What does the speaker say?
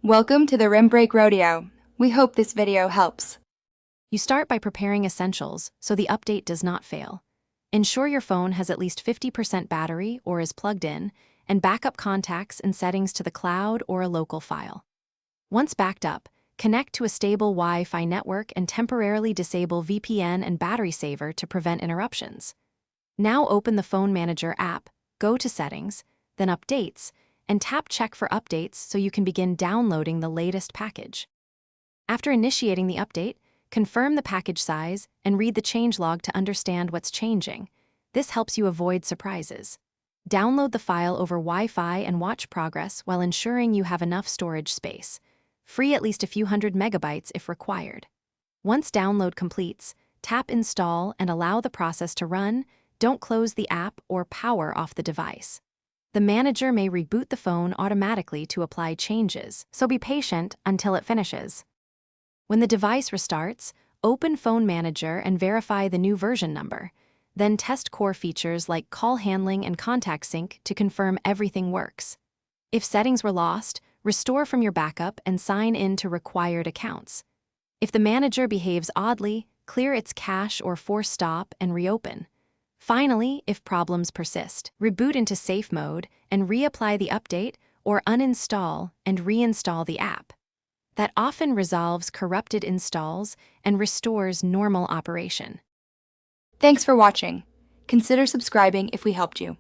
Welcome to the Rim Break Rodeo. We hope this video helps. You start by preparing essentials so the update does not fail. Ensure your phone has at least 50% battery or is plugged in, and backup contacts and settings to the cloud or a local file. Once backed up, connect to a stable Wi-Fi network and temporarily disable VPN and battery saver to prevent interruptions. Now open the Phone Manager app, go to Settings, then Updates, and tap Check for updates so you can begin downloading the latest package. After initiating the update, confirm the package size and read the changelog to understand what's changing. This helps you avoid surprises. Download the file over Wi-Fi and watch progress while ensuring you have enough storage space. Free at least a few hundred megabytes if required. Once download completes, tap Install and allow the process to run. Don't close the app or power off the device. The manager may reboot the phone automatically to apply changes, so be patient until it finishes. When the device restarts, open Phone Manager and verify the new version number. Then test core features like call handling and contact sync to confirm everything works. If settings were lost, restore from your backup and sign in to required accounts. If the manager behaves oddly, clear its cache or force stop and reopen. Finally, if problems persist, reboot into safe mode and reapply the update or uninstall and reinstall the app. That often resolves corrupted installs and restores normal operation. Thanks for watching. Consider subscribing if we helped you.